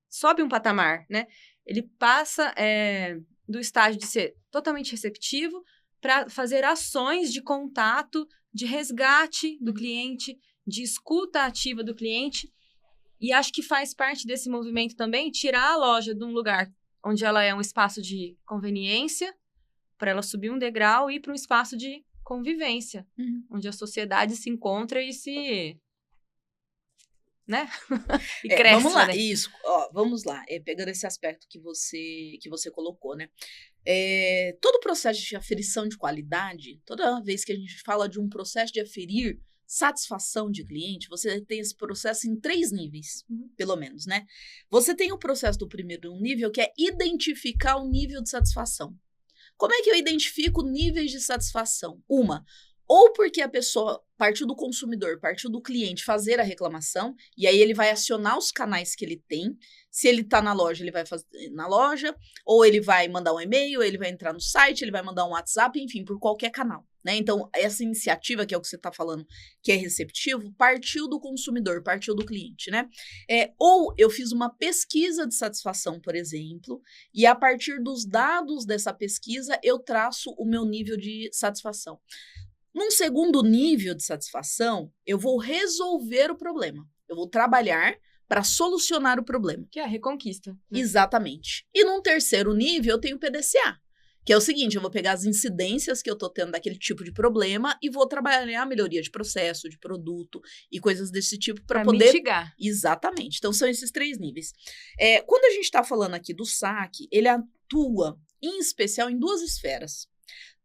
Speaker 2: sobe um patamar, né? Ele passa do estágio de ser totalmente receptivo para fazer ações de contato, de resgate do cliente, de escuta ativa do cliente. E acho que faz parte desse movimento também tirar a loja de um lugar onde ela é um espaço de conveniência, para ela subir um degrau e ir para um espaço de convivência, onde a sociedade se encontra e se... né? E cresce.
Speaker 1: Vamos lá,
Speaker 2: né?
Speaker 1: isso. Vamos lá, pegando esse aspecto que você colocou, né? Todo o processo de aferição de qualidade, toda vez que a gente fala de um processo de aferir satisfação de cliente, você tem esse processo em 3 níveis, pelo menos, né? Você tem o processo do primeiro nível, que é identificar o nível de satisfação. Como é que eu identifico níveis de satisfação? Ou porque a pessoa partiu do consumidor, partiu do cliente fazer a reclamação, e aí ele vai acionar os canais que ele tem. Se ele está na loja, ele vai fazer na loja, ou ele vai mandar um e-mail, ele vai entrar no site, ele vai mandar um WhatsApp, enfim, por qualquer canal, né? Então, essa iniciativa, que é o que você está falando, que é receptivo, partiu do consumidor, partiu do cliente, né? Ou eu fiz uma pesquisa de satisfação, por exemplo, e a partir dos dados dessa pesquisa, eu traço o meu nível de satisfação. Num segundo nível de satisfação, eu vou resolver o problema. Eu vou trabalhar para solucionar o problema.
Speaker 2: Que é a reconquista. Né?
Speaker 1: Exatamente. E num terceiro nível, eu tenho o PDCA, que é o seguinte, eu vou pegar as incidências que eu estou tendo daquele tipo de problema e vou trabalhar a melhoria de processo, de produto e coisas desse tipo para poder...
Speaker 2: mitigar.
Speaker 1: Exatamente. Então, são esses 3 níveis. Quando a gente está falando aqui do saque, ele atua, em especial, em 2 esferas.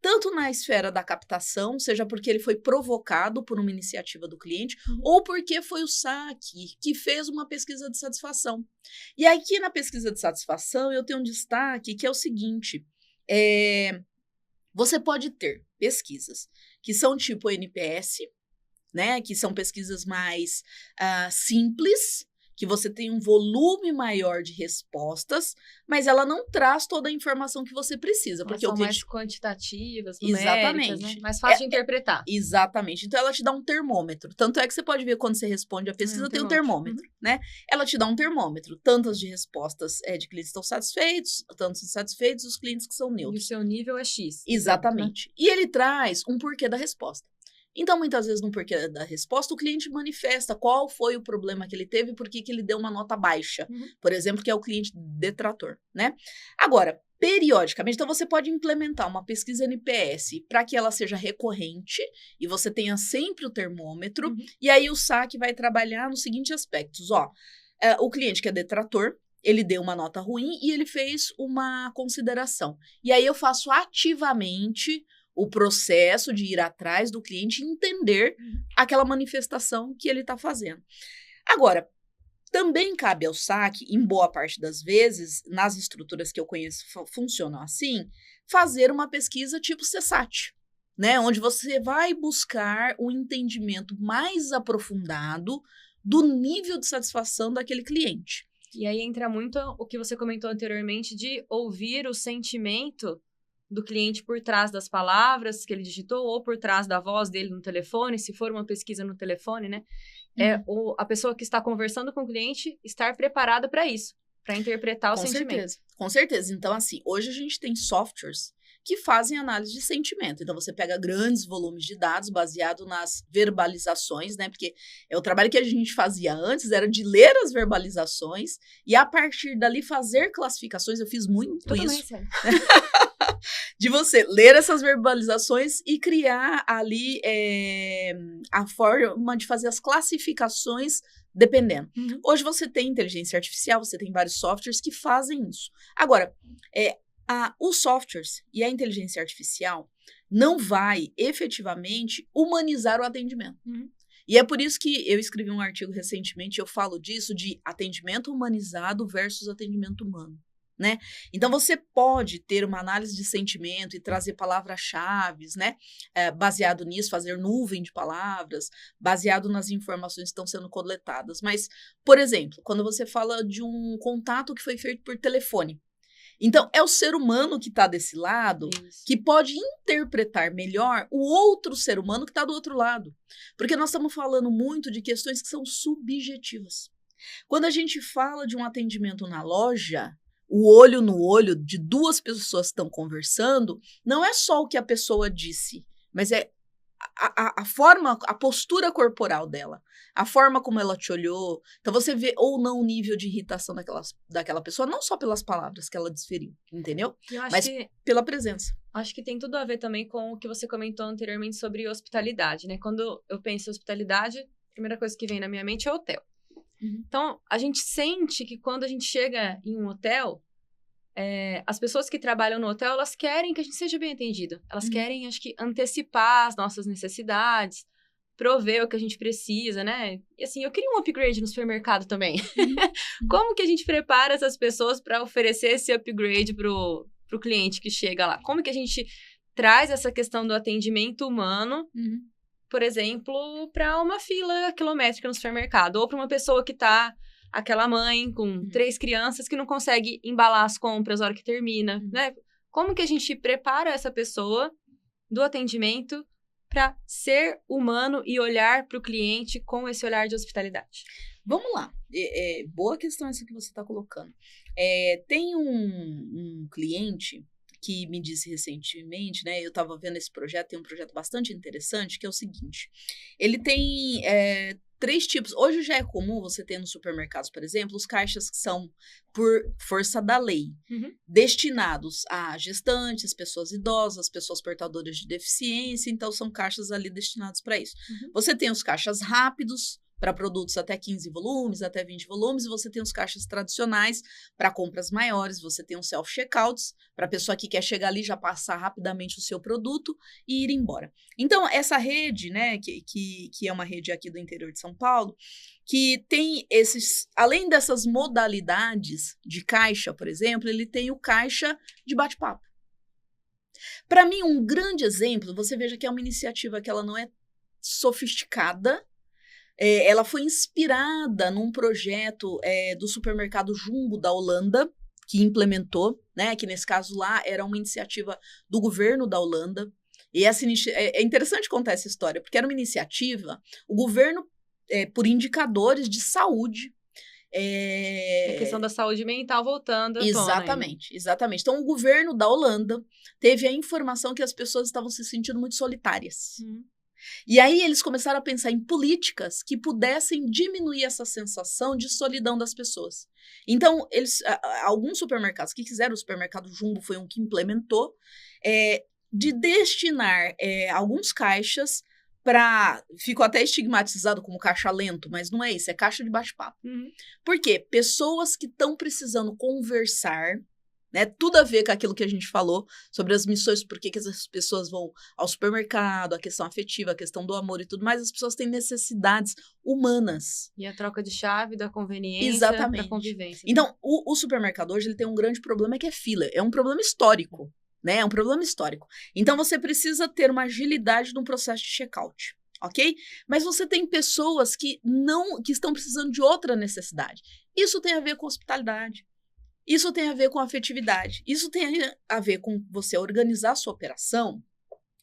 Speaker 1: Tanto na esfera da captação, seja porque ele foi provocado por uma iniciativa do cliente, ou porque foi o saque que fez uma pesquisa de satisfação. E aqui na pesquisa de satisfação, eu tenho um destaque que é o seguinte, você pode ter pesquisas que são tipo NPS, né, que são pesquisas mais simples, que você tem um volume maior de respostas, mas ela não traz toda a informação que você precisa. Porque
Speaker 2: são mais quantitativas, numéricas, né? Mais fácil de interpretar.
Speaker 1: Exatamente. Então, ela te dá um termômetro. Tanto é que você pode ver quando você responde a pesquisa, tem um termômetro, né? Ela te dá um termômetro. Tantas de respostas de clientes que estão satisfeitos, tantos insatisfeitos, os clientes que são neutros.
Speaker 2: E o seu nível é X.
Speaker 1: Exatamente. Né? E ele traz um porquê da resposta. Então, muitas vezes, no porquê da resposta, o cliente manifesta qual foi o problema que ele teve e por que ele deu uma nota baixa. Por exemplo, que é o cliente detrator, né? Agora, periodicamente, então você pode implementar uma pesquisa NPS para que ela seja recorrente e você tenha sempre o termômetro. E aí, o saque vai trabalhar nos seguintes aspectos. O cliente que é detrator, ele deu uma nota ruim e ele fez uma consideração. E aí, eu faço ativamente o processo de ir atrás do cliente e entender aquela manifestação que ele está fazendo. Agora, também cabe ao saque, em boa parte das vezes, nas estruturas que eu conheço funcionam assim, fazer uma pesquisa tipo CSAT, né? Onde você vai buscar um entendimento mais aprofundado do nível de satisfação daquele cliente.
Speaker 2: E aí entra muito o que você comentou anteriormente de ouvir o sentimento do cliente por trás das palavras que ele digitou ou por trás da voz dele no telefone, se for uma pesquisa no telefone, né? A pessoa que está conversando com o cliente estar preparada para isso, para interpretar o sentimento.
Speaker 1: Com certeza. Então, assim, hoje a gente tem softwares que fazem análise de sentimento. Então, você pega grandes volumes de dados baseado nas verbalizações, né? Porque o trabalho que a gente fazia antes era de ler as verbalizações e, a partir dali, fazer classificações. Eu fiz muito isso.
Speaker 2: Sério.
Speaker 1: De você ler essas verbalizações e criar ali a forma de fazer as classificações dependendo. Hoje você tem inteligência artificial, você tem vários softwares que fazem isso. Agora, os softwares e a inteligência artificial não vai efetivamente humanizar o atendimento. E é por isso que eu escrevi um artigo recentemente, eu falo disso, de atendimento humanizado versus atendimento humano. Né? Então, você pode ter uma análise de sentimento e trazer palavras-chave, né? Baseado nisso, fazer nuvem de palavras, baseado nas informações que estão sendo coletadas. Mas, por exemplo, quando você fala de um contato que foi feito por telefone, então, é o ser humano que está desse lado que pode interpretar melhor o outro ser humano que está do outro lado. Porque nós estamos falando muito de questões que são subjetivas. Quando a gente fala de um atendimento na loja, o olho no olho de 2 pessoas que estão conversando, não é só o que a pessoa disse, mas é a forma, a postura corporal dela, a forma como ela te olhou. Então, você vê ou não o nível de irritação daquela pessoa, não só pelas palavras que ela desferiu, entendeu? Mas pela presença.
Speaker 2: Acho que tem tudo a ver também com o que você comentou anteriormente sobre hospitalidade, né? Quando eu penso em hospitalidade, a primeira coisa que vem na minha mente é hotel. Então, a gente sente que quando a gente chega em um hotel, as pessoas que trabalham no hotel, elas querem que a gente seja bem atendido. Elas querem, acho que, antecipar as nossas necessidades, prover o que a gente precisa, né? E assim, eu queria um upgrade no supermercado também. Como que a gente prepara essas pessoas para oferecer esse upgrade pro cliente que chega lá? Como que a gente traz essa questão do atendimento humano, por exemplo, para uma fila quilométrica no supermercado, ou para uma pessoa que tá, aquela mãe com 3 crianças que não consegue embalar as compras na hora que termina, né? Como que a gente prepara essa pessoa do atendimento para ser humano e olhar para o cliente com esse olhar de hospitalidade?
Speaker 1: Vamos lá. Boa questão essa que você está colocando. Tem um cliente que me disse recentemente, né? Eu estava vendo esse projeto, tem um projeto bastante interessante, que é o seguinte. Ele tem 3 tipos. Hoje já é comum você ter nos supermercados, por exemplo, os caixas que são por força da lei, destinados a gestantes, pessoas idosas, pessoas portadoras de deficiência, então são caixas ali destinados para isso. Você tem os caixas rápidos, para produtos até 15 volumes, até 20 volumes, e você tem os caixas tradicionais para compras maiores, você tem os self-checkouts, para a pessoa que quer chegar ali já passar rapidamente o seu produto e ir embora. Então, essa rede, né, que é uma rede aqui do interior de São Paulo, que tem esses, além dessas modalidades de caixa, por exemplo, ele tem o caixa de bate-papo. Para mim, um grande exemplo, você veja que é uma iniciativa que ela não é sofisticada, ela foi inspirada num projeto do supermercado Jumbo da Holanda, que implementou, né? Que nesse caso lá era uma iniciativa do governo da Holanda. E essa é interessante contar essa história, porque era uma iniciativa, o governo, por indicadores de saúde.
Speaker 2: A questão da saúde mental voltando à tona.
Speaker 1: Exatamente. Então, o governo da Holanda teve a informação que as pessoas estavam se sentindo muito solitárias. E aí eles começaram a pensar em políticas que pudessem diminuir essa sensação de solidão das pessoas. Então, alguns supermercados que fizeram, o supermercado Jumbo foi um que implementou, de destinar alguns caixas para... Ficou até estigmatizado como caixa lento, mas não é isso, é caixa de bate-papo. Por quê? Pessoas que estão precisando conversar, né, tudo a ver com aquilo que a gente falou sobre as missões, por que as pessoas vão ao supermercado, a questão afetiva, a questão do amor e tudo mais, as pessoas têm necessidades humanas.
Speaker 2: E a troca de chave da conveniência para convivência.
Speaker 1: Então, o supermercado hoje ele tem um grande problema que é fila, é um problema histórico, né? É um problema histórico. Então, você precisa ter uma agilidade no processo de checkout, ok? Mas você tem pessoas que estão precisando de outra necessidade. Isso tem a ver com hospitalidade. Isso tem a ver com afetividade. Isso tem a ver com você organizar a sua operação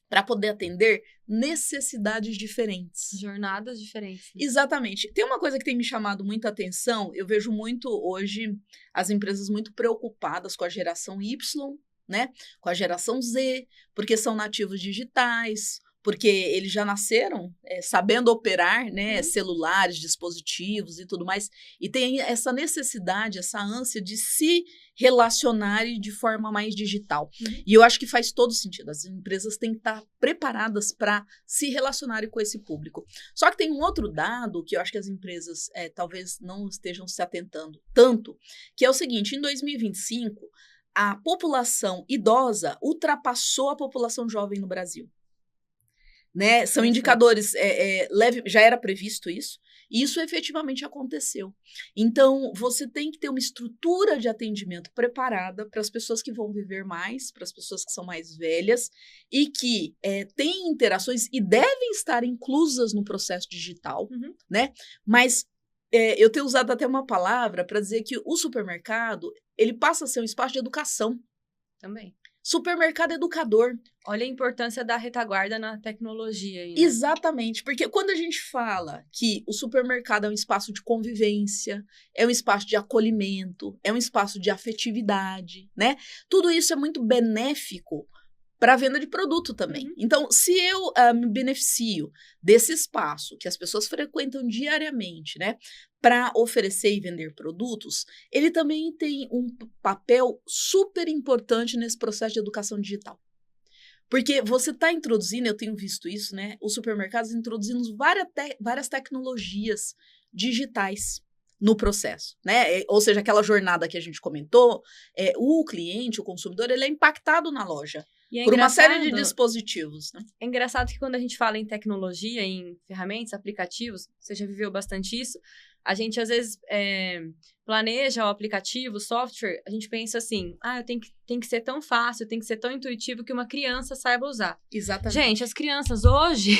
Speaker 1: para poder atender necessidades diferentes.
Speaker 2: Jornadas diferentes.
Speaker 1: Exatamente. Tem uma coisa que tem me chamado muita atenção. Eu vejo muito hoje as empresas muito preocupadas com a geração Y, né? Com a geração Z, porque são nativos digitais, porque eles já nasceram sabendo operar, né, celulares, dispositivos e tudo mais, e tem essa necessidade, essa ânsia de se relacionarem de forma mais digital. E eu acho que faz todo sentido. As empresas têm que estar preparadas para se relacionarem com esse público. Só que tem um outro dado que eu acho que as empresas talvez não estejam se atentando tanto, que é o seguinte: em 2025, a população idosa ultrapassou a população jovem no Brasil. Né? São indicadores, já era previsto isso, e isso efetivamente aconteceu. Então, você tem que ter uma estrutura de atendimento preparada para as pessoas que vão viver mais, para as pessoas que são mais velhas, e que têm interações e devem estar inclusas no processo digital, né? Mas eu tenho usado até uma palavra para dizer que o supermercado, ele passa a ser um espaço de educação.
Speaker 2: Também.
Speaker 1: Supermercado educador.
Speaker 2: Olha a importância da retaguarda na tecnologia. Aí, né?
Speaker 1: Exatamente, porque quando a gente fala que o supermercado é um espaço de convivência, é um espaço de acolhimento, é um espaço de afetividade, né? Tudo isso é muito benéfico para a venda de produto também. Então, se eu me beneficio desse espaço que as pessoas frequentam diariamente, né, para oferecer e vender produtos, ele também tem um papel super importante nesse processo de educação digital. Porque você está introduzindo, eu tenho visto isso, né, os supermercados introduzindo várias tecnologias digitais no processo, né? Ou seja, aquela jornada que a gente comentou, o cliente, o consumidor, ele é impactado na loja por uma série de dispositivos. Né?
Speaker 2: É engraçado que quando a gente fala em tecnologia, em ferramentas, aplicativos, você já viveu bastante isso, A gente, às vezes, planeja o aplicativo, o software, a gente pensa assim, tem que ser tão fácil, tem que ser tão intuitivo que uma criança saiba usar.
Speaker 1: Exatamente.
Speaker 2: Gente, as crianças hoje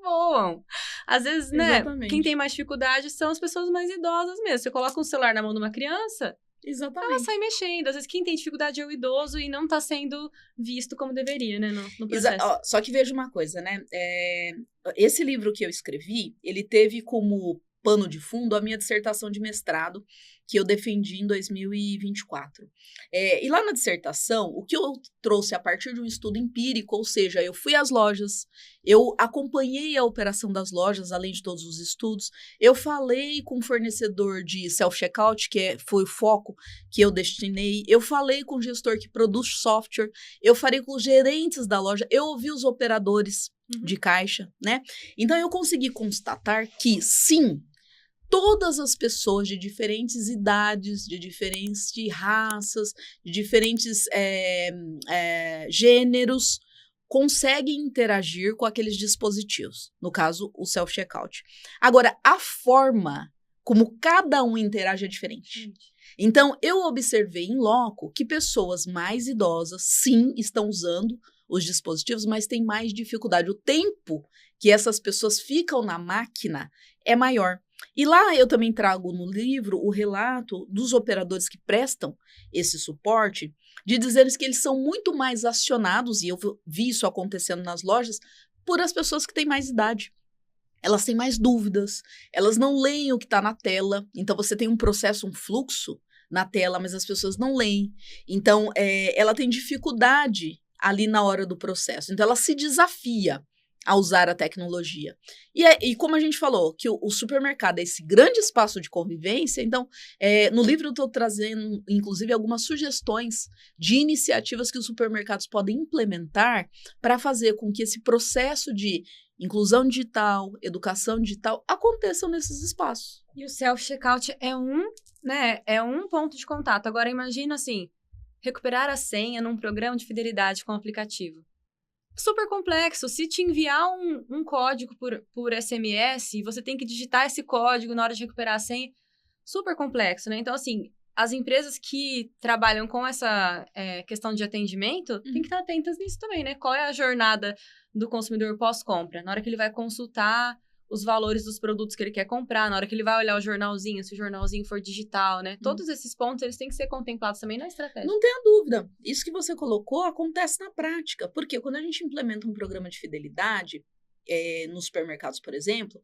Speaker 2: voam. Às vezes, né, quem tem mais dificuldade são as pessoas mais idosas mesmo. Você coloca um celular na mão de uma criança, ela sai mexendo. Às vezes, quem tem dificuldade é o idoso e não tá sendo visto como deveria, né, no processo.
Speaker 1: Só que veja uma coisa, né? Esse livro que eu escrevi, ele teve como pano de fundo a minha dissertação de mestrado, que eu defendi em 2024. E lá na dissertação, o que eu trouxe a partir de um estudo empírico, ou seja, eu fui às lojas, eu acompanhei a operação das lojas, além de todos os estudos, eu falei com o fornecedor de self-checkout, que foi o foco que eu destinei, eu falei com o gestor que produz software, eu falei com os gerentes da loja, eu ouvi os operadores de caixa, né? Então, eu consegui constatar que, sim, todas as pessoas de diferentes idades, de diferentes raças, de diferentes gêneros, conseguem interagir com aqueles dispositivos. No caso, o self-checkout. Agora, a forma como cada um interage é diferente. Então, eu observei em loco que pessoas mais idosas, sim, estão usando os dispositivos, mas têm mais dificuldade. O tempo que essas pessoas ficam na máquina é maior. E lá eu também trago no livro o relato dos operadores que prestam esse suporte, de dizer que eles são muito mais acionados, e eu vi isso acontecendo nas lojas, por as pessoas que têm mais idade. Elas têm mais dúvidas, elas não leem o que está na tela, então você tem um processo, um fluxo na tela, mas as pessoas não leem. Então, ela tem dificuldade ali na hora do processo. Então, ela se desafia a usar a tecnologia. E como a gente falou, que o supermercado é esse grande espaço de convivência, então, no livro eu estou trazendo, inclusive, algumas sugestões de iniciativas que os supermercados podem implementar para fazer com que esse processo de inclusão digital, educação digital, aconteçam nesses espaços.
Speaker 2: E o self-checkout é um ponto de contato. Agora, imagina assim, recuperar a senha num programa de fidelidade com o aplicativo. Super complexo. Se te enviar um código por SMS e você tem que digitar esse código na hora de recuperar a senha, super complexo, né? Então, assim, as empresas que trabalham com essa questão de atendimento têm que estar atentas nisso também, né? Qual é a jornada do consumidor pós-compra? Na hora que ele vai consultar os valores dos produtos que ele quer comprar, na hora que ele vai olhar o jornalzinho, se o jornalzinho for digital, né? Todos esses pontos, eles têm que ser contemplados também na estratégia.
Speaker 1: Não tenha dúvida. Isso que você colocou acontece na prática. Porque quando a gente implementa um programa de fidelidade, nos supermercados, por exemplo,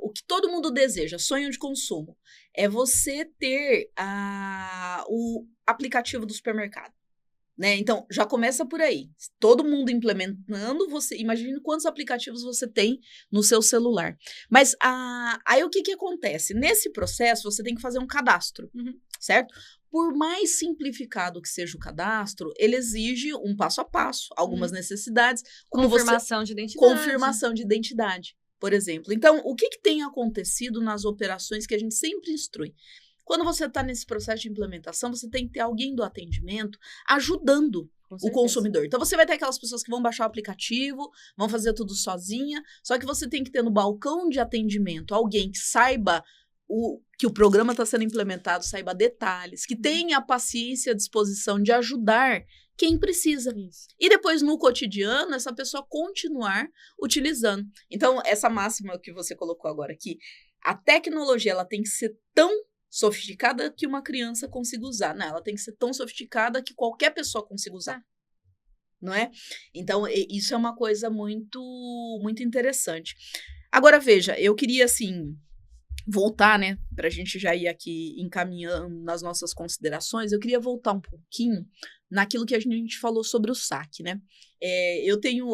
Speaker 1: o que todo mundo deseja, sonho de consumo, é você ter o aplicativo do supermercado. Né? Então, já começa por aí. Todo mundo implementando, você imagine quantos aplicativos você tem no seu celular. Mas aí o que acontece? Nesse processo, você tem que fazer um cadastro, certo? Por mais simplificado que seja o cadastro, ele exige um passo a passo, algumas necessidades. Como
Speaker 2: confirmação de identidade.
Speaker 1: Confirmação de identidade, por exemplo. Então, o que tem acontecido nas operações que a gente sempre instrui? Quando você está nesse processo de implementação, você tem que ter alguém do atendimento ajudando o consumidor. Então, você vai ter aquelas pessoas que vão baixar o aplicativo, vão fazer tudo sozinha, só que você tem que ter no balcão de atendimento alguém que saiba que o programa está sendo implementado, saiba detalhes, que tenha a paciência e a disposição de ajudar quem precisa.
Speaker 2: Isso.
Speaker 1: E depois, no cotidiano, essa pessoa continuar utilizando. Então, essa máxima que você colocou agora aqui, a tecnologia ela tem que ser tão sofisticada que uma criança consiga usar. Não, ela tem que ser tão sofisticada que qualquer pessoa consiga usar. Não é? Então, isso é uma coisa muito, muito interessante. Agora, veja, eu queria, assim, voltar, né, para a gente já ir aqui encaminhando nas nossas considerações, eu queria voltar um pouquinho naquilo que a gente falou sobre o saque, né? Eu tenho,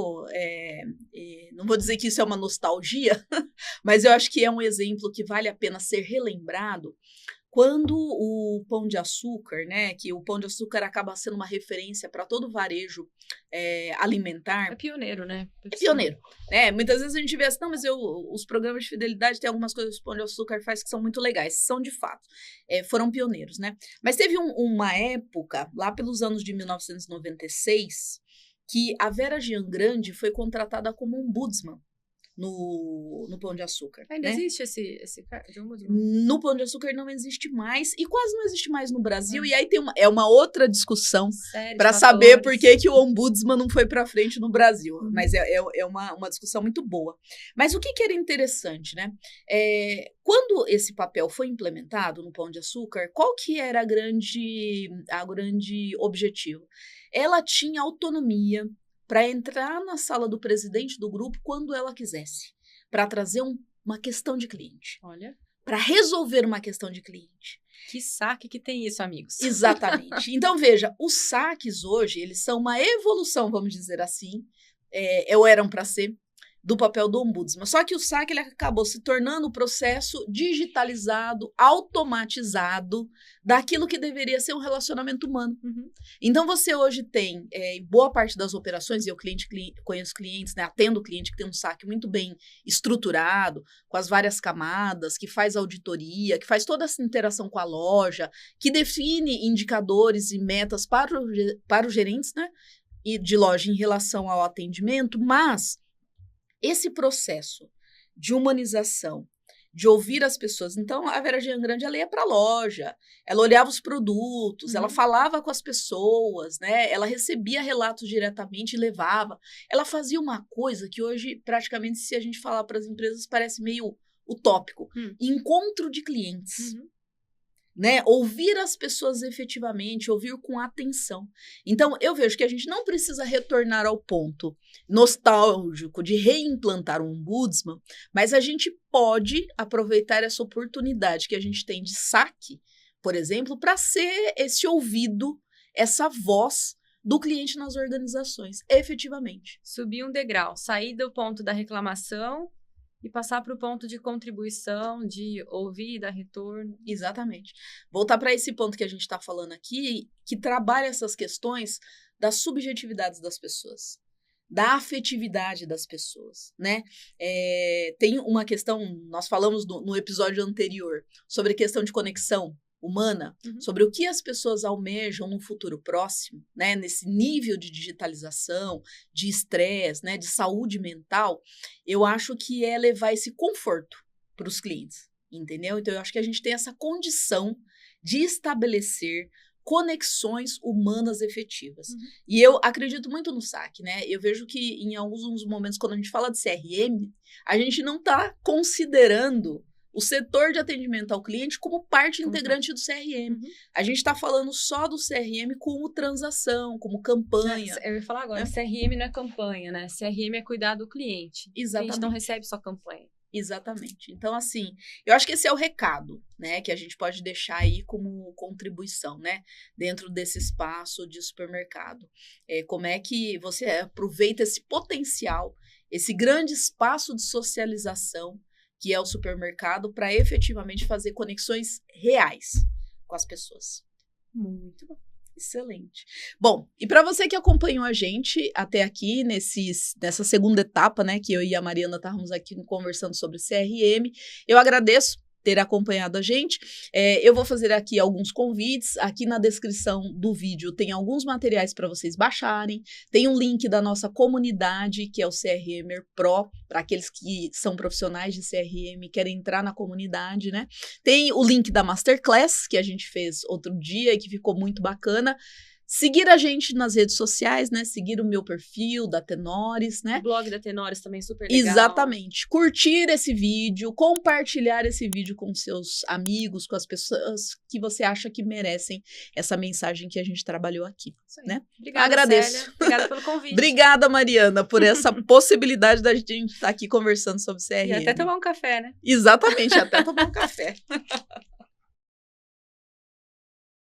Speaker 1: não vou dizer que isso é uma nostalgia, mas eu acho que é um exemplo que vale a pena ser relembrado quando o Pão de Açúcar, né, que o Pão de Açúcar acaba sendo uma referência para todo o varejo alimentar.
Speaker 2: É pioneiro, né?
Speaker 1: É pioneiro, né? Muitas vezes a gente vê assim, não, mas os programas de fidelidade tem algumas coisas que o Pão de Açúcar faz que são muito legais, são de fato, foram pioneiros, né? Mas teve uma época, lá pelos anos de 1996, que a Vera Jean Grande foi contratada como ombudsman no Pão de Açúcar.
Speaker 2: Ainda
Speaker 1: né?
Speaker 2: existe esse ombudsman?
Speaker 1: No Pão de Açúcar não existe mais, e quase não existe mais no Brasil, e aí é uma outra discussão para saber por que o ombudsman não foi para frente no Brasil, mas é uma discussão muito boa. Mas o que era interessante, né? Quando esse papel foi implementado no Pão de Açúcar, qual que era o grande objetivo? Ela tinha autonomia para entrar na sala do presidente do grupo quando ela quisesse, para trazer uma questão de cliente.
Speaker 2: Olha.
Speaker 1: Para resolver uma questão de cliente.
Speaker 2: Que saque que tem isso, amigos.
Speaker 1: Exatamente. Então, veja, os saques hoje, eles são uma evolução, vamos dizer assim, ou eram para ser, do papel do ombudsman. Só que o saque ele acabou se tornando um processo digitalizado, automatizado, daquilo que deveria ser um relacionamento humano. Então, você hoje tem, em boa parte das operações, e eu conheço clientes, né, atendo cliente que tem um saque muito bem estruturado, com as várias camadas, que faz auditoria, que faz toda essa interação com a loja, que define indicadores e metas para os gerentes, né, e de loja em relação ao atendimento, mas esse processo de humanização, de ouvir as pessoas. Então, a Vera Jean Grande, ela ia para a loja, ela olhava os produtos, ela falava com as pessoas, né? Ela recebia relatos diretamente e levava. Ela fazia uma coisa que hoje, praticamente, se a gente falar para as empresas, parece meio utópico. Encontro de clientes. Né? Ouvir as pessoas efetivamente, ouvir com atenção. Então, eu vejo que a gente não precisa retornar ao ponto nostálgico de reimplantar um ombudsman, mas a gente pode aproveitar essa oportunidade que a gente tem de saque, por exemplo, para ser esse ouvido, essa voz do cliente nas organizações, efetivamente.
Speaker 2: Subir um degrau, sair do ponto da reclamação e passar para o ponto de contribuição, de ouvir e dar retorno.
Speaker 1: Exatamente. Voltar para esse ponto que a gente está falando aqui, que trabalha essas questões das subjetividades das pessoas, da afetividade das pessoas, né? Tem uma questão, nós falamos no episódio anterior, sobre a questão de conexão humana, sobre o que as pessoas almejam no futuro próximo, né, nesse nível de digitalização, de estresse, né, de saúde mental, eu acho que é levar esse conforto para os clientes, entendeu? Então, eu acho que a gente tem essa condição de estabelecer conexões humanas efetivas. E eu acredito muito no saque, né? Eu vejo que em alguns momentos, quando a gente fala de CRM, a gente não está considerando o setor de atendimento ao cliente como parte integrante do CRM. A gente está falando só do CRM como transação, como campanha.
Speaker 2: Eu ia falar agora, CRM não é campanha, né? CRM é cuidar do cliente.
Speaker 1: Exatamente.
Speaker 2: A gente não recebe só campanha.
Speaker 1: Exatamente. Então, assim, eu acho que esse é o recado, né, que a gente pode deixar aí como contribuição, né, dentro desse espaço de supermercado. Como é que você aproveita esse potencial, esse grande espaço de socialização que é o supermercado, para efetivamente fazer conexões reais com as pessoas.
Speaker 2: Muito bom.
Speaker 1: Excelente. Bom, e para você que acompanhou a gente até aqui nessa segunda etapa, né, que eu e a Mariana estávamos aqui conversando sobre CRM, eu agradeço ter acompanhado a gente. Eu vou fazer aqui alguns convites. Aqui na descrição do vídeo tem alguns materiais para vocês baixarem. Tem um link da nossa comunidade, que é o CRMer Pro, para aqueles que são profissionais de CRM e querem entrar na comunidade, né? Tem o link da Masterclass, que a gente fez outro dia e que ficou muito bacana. Seguir a gente nas redes sociais, né? Seguir o meu perfil da Tenores, né?
Speaker 2: O blog da Tenores também super legal.
Speaker 1: Exatamente. Curtir esse vídeo, compartilhar esse vídeo com seus amigos, com as pessoas que você acha que merecem essa mensagem que a gente trabalhou aqui, né?
Speaker 2: Obrigada,
Speaker 1: agradeço.
Speaker 2: Célia. Obrigada pelo convite.
Speaker 1: Obrigada, Mariana, por essa possibilidade da gente estar aqui conversando sobre CRM.
Speaker 2: E até tomar um café, né?
Speaker 1: Exatamente, até tomar um café.